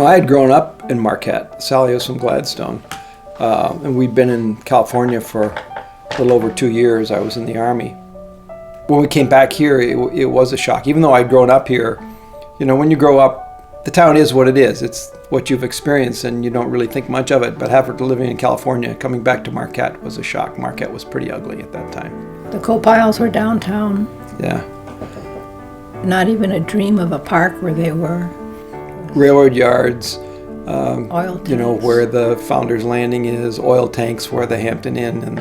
I had grown up in Marquette. Sally was from Gladstone. And we'd been in California for a little over 2 years. I was in the Army. When we came back here, it was a shock. Even though I'd grown up here, when you grow up, the town is what it is. It's what you've experienced, and you don't really think much of it. But after living in California, coming back to Marquette was a shock. Marquette was pretty ugly at that time. The coal piles were downtown. Yeah. Not even a dream of a park where they were. Railroad yards. Oil tanks. Where the Founders Landing is, oil tanks where the Hampton Inn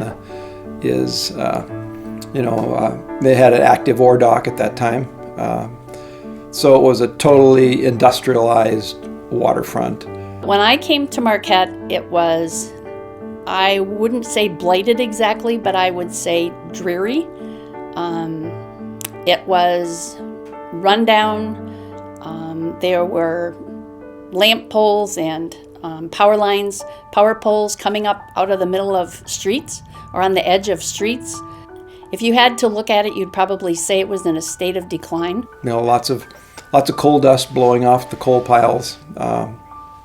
is. They had an active ore dock at that time. So it was a totally industrialized waterfront. When I came to Marquette, it was, I wouldn't say blighted exactly, but I would say dreary. It was rundown. There were lamp poles and power lines, power poles coming up out of the middle of streets or on the edge of streets. If you had to look at it, you'd probably say it was in a state of decline. Lots of coal dust blowing off the coal piles,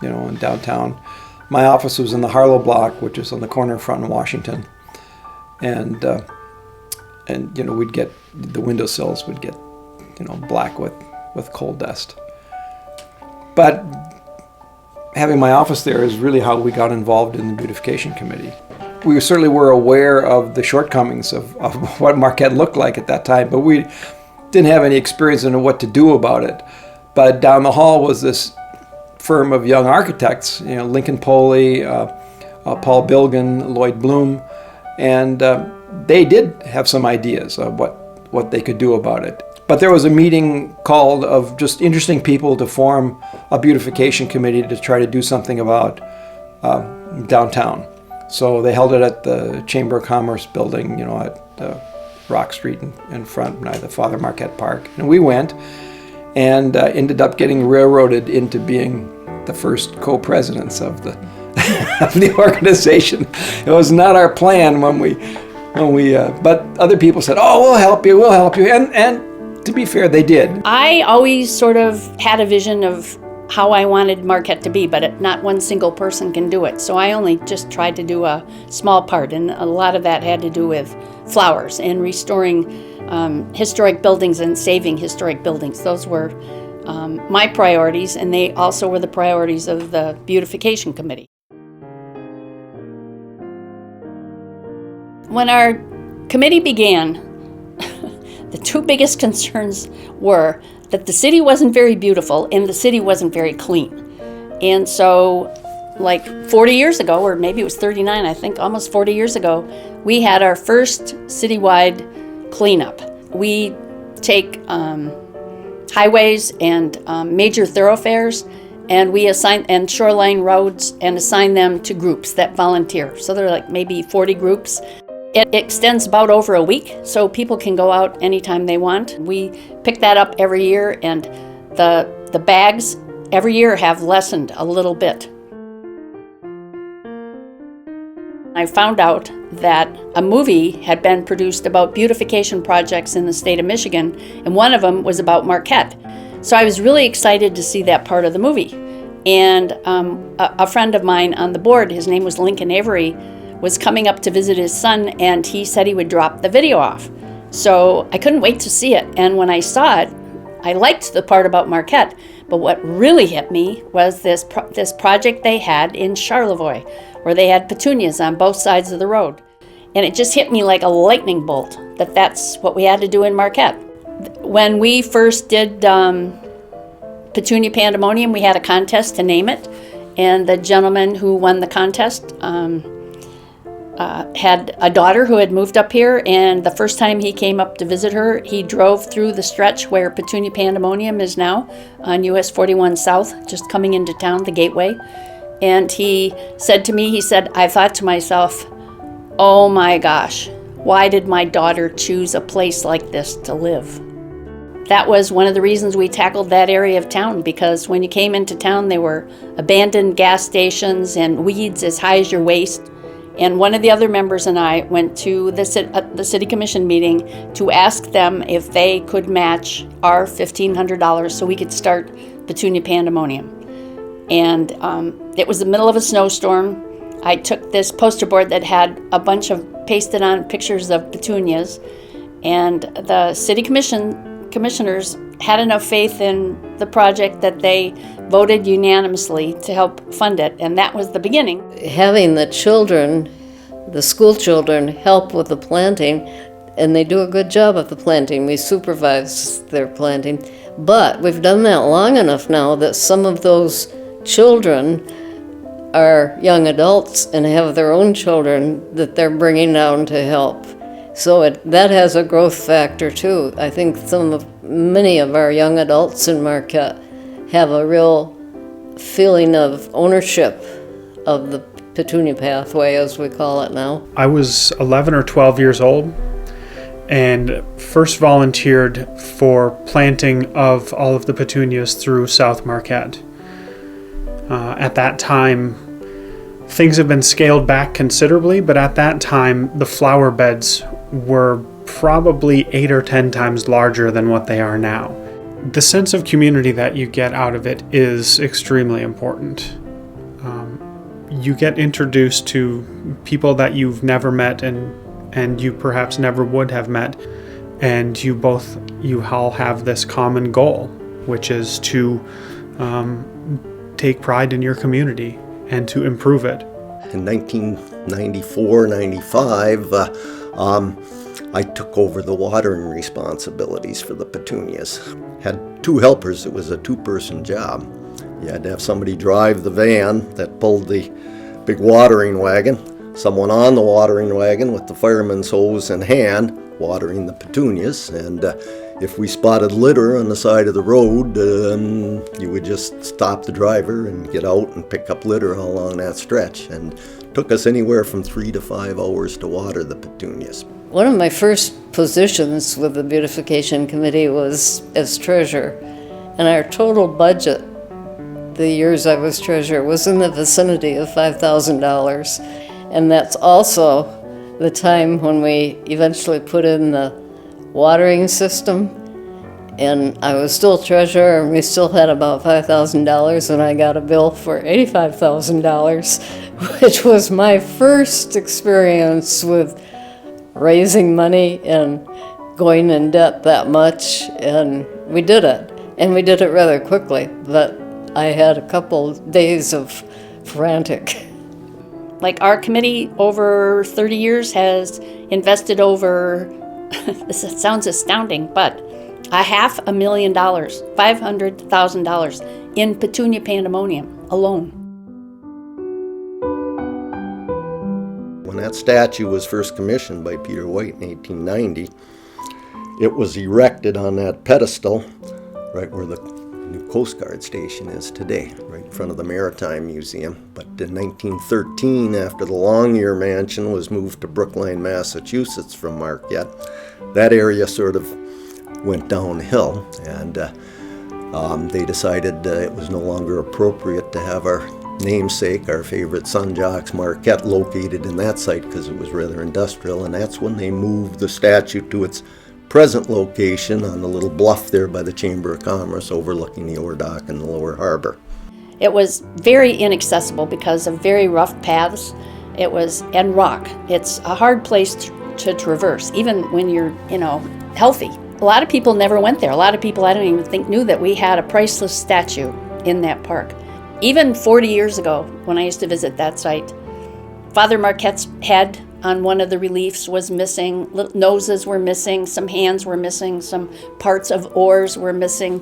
in downtown. My office was in the Harlow block, which is on the corner of Front and Washington, and we'd get the windowsills would get black with coal dust. But having my office there is really how we got involved in the beautification committee. We certainly were aware of the shortcomings of what Marquette looked like at that time, but we didn't have any experience in what to do about it. But down the hall was this firm of young architects, Lincoln Poley, Paul Bilgan, Lloyd Bloom, and they did have some ideas of what they could do about it. But there was a meeting called of just interesting people to form a beautification committee to try to do something about downtown. So they held it at the Chamber of Commerce building, at Rock Street in front by the Father Marquette Park. And we went and ended up getting railroaded into being the first co-presidents of the of the organization. It was not our plan when we but other people said, "Oh, we'll help you," and to be fair, they did. I always sort of had a vision of how I wanted Marquette to be, but not one single person can do it. So I only just tried to do a small part, and a lot of that had to do with flowers and restoring historic buildings and saving historic buildings. Those were my priorities, and they also were the priorities of the beautification committee. When our committee began, the two biggest concerns were that the city wasn't very beautiful and the city wasn't very clean. And so, like 40 years ago, or maybe it was 39, I think, almost 40 years ago, we had our first citywide cleanup. We take highways and major thoroughfares, and we assign and shoreline roads and assign them to groups that volunteer. So there are like maybe 40 groups. It extends about over a week, so people can go out anytime they want. We pick that up every year, and the bags every year have lessened a little bit. I found out that a movie had been produced about beautification projects in the state of Michigan, and one of them was about Marquette. So I was really excited to see that part of the movie. And a friend of mine on the board, his name was Lincoln Avery, was coming up to visit his son, and he said he would drop the video off. So I couldn't wait to see it, and when I saw it, I liked the part about Marquette, but what really hit me was this project they had in Charlevoix, where they had petunias on both sides of the road. And it just hit me like a lightning bolt that that's what we had to do in Marquette. When we first did Petunia Pandemonium, we had a contest to name it, and the gentleman who won the contest had a daughter who had moved up here, and the first time he came up to visit her, he drove through the stretch where Petunia Pandemonium is now on US 41 South, just coming into town, the gateway. And he said to me, I thought to myself, oh my gosh, why did my daughter choose a place like this to live? That was one of the reasons we tackled that area of town, because when you came into town, there were abandoned gas stations and weeds as high as your waist. And one of the other members and I went to the city commission meeting to ask them if they could match our $1,500 so we could start Petunia Pandemonium. And it was the middle of a snowstorm. I took this poster board that had a bunch of pasted on pictures of petunias, and the city commissioners had enough faith in the project that they voted unanimously to help fund it, and that was the beginning. Having the children, the school children, help with the planting, and they do a good job of the planting. We supervise their planting, but we've done that long enough now that some of those children are young adults and have their own children that they're bringing down to help. So that has a growth factor too. I think many of our young adults in Marquette have a real feeling of ownership of the Petunia pathway, as we call it now. I was 11 or 12 years old and first volunteered for planting of all of the petunias through South Marquette. At that time, things have been scaled back considerably, but at that time, the flower beds were probably 8 or 10 times larger than what they are now. The sense of community that you get out of it is extremely important. You get introduced to people that you've never met and you perhaps never would have met, and you all have this common goal, which is to take pride in your community and to improve it. In 1994-95, I took over the watering responsibilities for the petunias. Had 2 helpers. It was a 2-person job. You had to have somebody drive the van that pulled the big watering wagon, someone on the watering wagon with the fireman's hose in hand, watering the petunias, and if we spotted litter on the side of the road, you would just stop the driver and get out and pick up litter all along that stretch. And it took us anywhere from 3 to 5 hours to water the petunias. One of my first positions with the Beautification Committee was as treasurer, and our total budget the years I was treasurer was in the vicinity of $5,000. And that's also the time when we eventually put in the watering system, and I was still treasurer, and we still had about $5,000, and I got a bill for $85,000, which was my first experience with raising money and going in debt that much, and we did it rather quickly, but I had a couple days of frantic. Like our committee over 30 years has invested over, this sounds astounding, but $500,000, $500,000 in Petunia Pandemonium alone. When that statue was first commissioned by Peter White in 1890, it was erected on that pedestal right where the new Coast Guard station is today, right in front of the Maritime Museum. But in 1913, after the Longyear Mansion was moved to Brookline, Massachusetts from Marquette, that area sort of went downhill, and they decided it was no longer appropriate to have our namesake, our favorite Sun Jocks, Marquette, located in that site because it was rather industrial, and that's when they moved the statue to its present location on the little bluff there by the Chamber of Commerce overlooking the Ore Dock and the Lower Harbor. It was very inaccessible because of very rough paths. And rock. It's a hard place to traverse, even when you're, healthy. A lot of people never went there. A lot of people, I don't even think, knew that we had a priceless statue in that park. Even 40 years ago, when I used to visit that site, Father Marquette's head on one of the reliefs was missing, noses were missing, some hands were missing, some parts of oars were missing.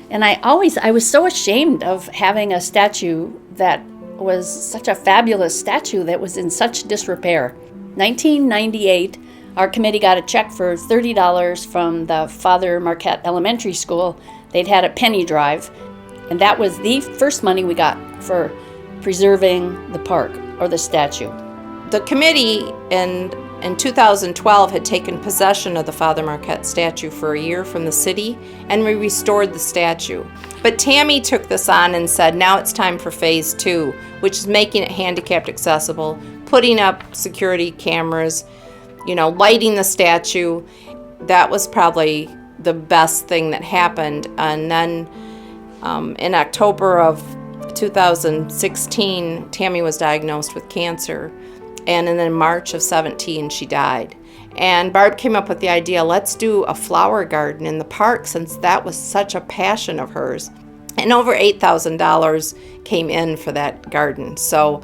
And I was so ashamed of having a statue that was such a fabulous statue that was in such disrepair. 1998, our committee got a check for $30 from the Father Marquette Elementary School. They'd had a penny drive, and that was the first money we got for preserving the park or the statue. The committee in 2012 had taken possession of the Father Marquette statue for a year from the city, and we restored the statue. But Tammy took this on and said, now it's time for phase 2, which is making it handicapped accessible, putting up security cameras, lighting the statue. That was probably the best thing that happened. And then in October of 2016, Tammy was diagnosed with cancer, and then in March of 17, she died. And Barb came up with the idea, let's do a flower garden in the park, since that was such a passion of hers. And over $8,000 came in for that garden. So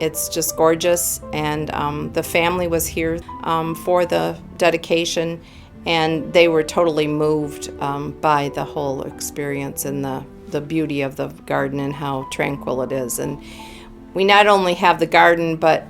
it's just gorgeous, and the family was here for the dedication, and they were totally moved by the whole experience and the beauty of the garden and how tranquil it is. And we not only have the garden, but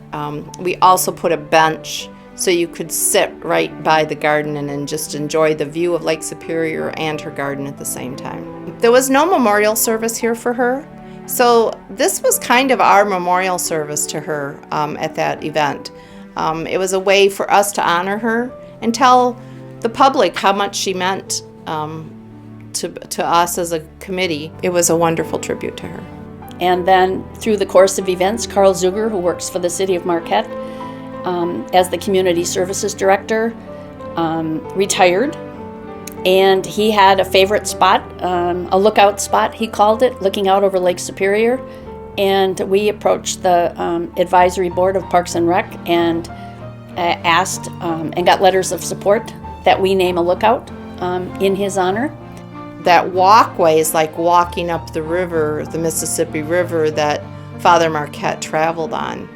we also put a bench so you could sit right by the garden and just enjoy the view of Lake Superior and her garden at the same time. There was no memorial service here for her, so this was kind of our memorial service to her at that event. It was a way for us to honor her and tell the public how much she meant to us as a committee. It was a wonderful tribute to her. And then through the course of events, Carl Zuger, who works for the city of Marquette as the community services director, retired. And he had a favorite spot, a lookout spot, he called it, looking out over Lake Superior. And we approached the advisory board of Parks and Rec and asked and got letters of support that we name a lookout in his honor. That walkway is like walking up the river, the Mississippi River, that Father Marquette traveled on.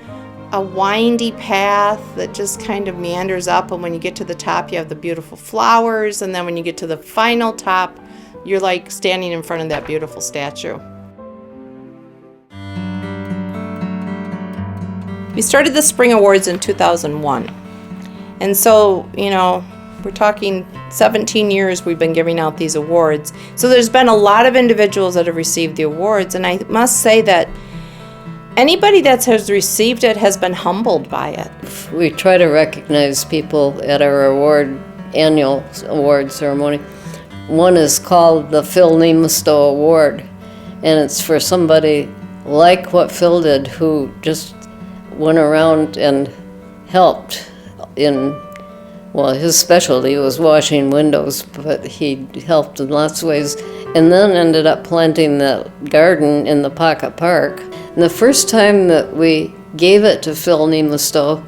A windy path that just kind of meanders up, and when you get to the top you have the beautiful flowers, and then when you get to the final top you're like standing in front of that beautiful statue. We started the Spring Awards in 2001, and so, we're talking 17 years we've been giving out these awards. So there's been a lot of individuals that have received the awards, and I must say that anybody that has received it has been humbled by it. We try to recognize people at our annual award ceremony. One is called the Phil Nemostow Award, and it's for somebody like what Phil did, who just went around and helped in, well, his specialty was washing windows, but he helped in lots of ways, and then ended up planting that garden in the Pocket Park. And the first time that we gave it to Phil Nemostow,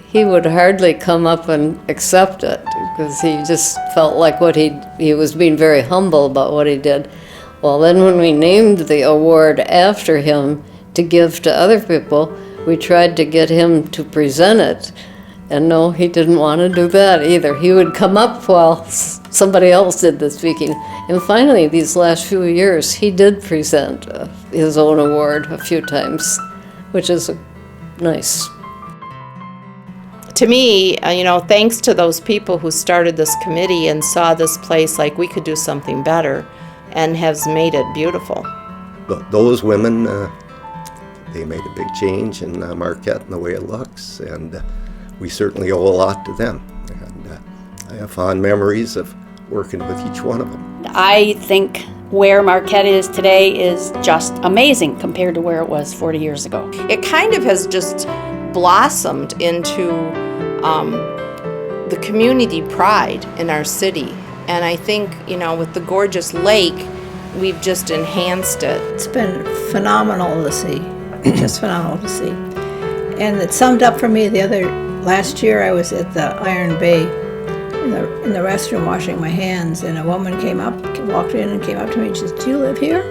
he would hardly come up and accept it, because he just felt like he was being very humble about what he did. Well, then when we named the award after him to give to other people, we tried to get him to present it. And no, he didn't want to do that either. He would come up while somebody else did the speaking. And finally, these last few years, he did present his own award a few times, which is nice. To me, thanks to those people who started this committee and saw this place like we could do something better, and has made it beautiful. Those women, they made a big change in Marquette and the way it looks, and we certainly owe a lot to them. And I have fond memories of working with each one of them. I think where Marquette is today is just amazing compared to where it was 40 years ago. It kind of has just blossomed into the community pride in our city. And I think, with the gorgeous lake, we've just enhanced it. It's been phenomenal to see, just phenomenal to see. And it summed up for me last year I was at the Iron Bay in the restroom washing my hands, and a woman walked in and came up to me and she said, "Do you live here?"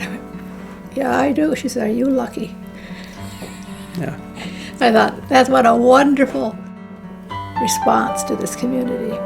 I went, "Yeah, I do." She said, "Are you lucky?" Yeah. I thought, that's what a wonderful response to this community.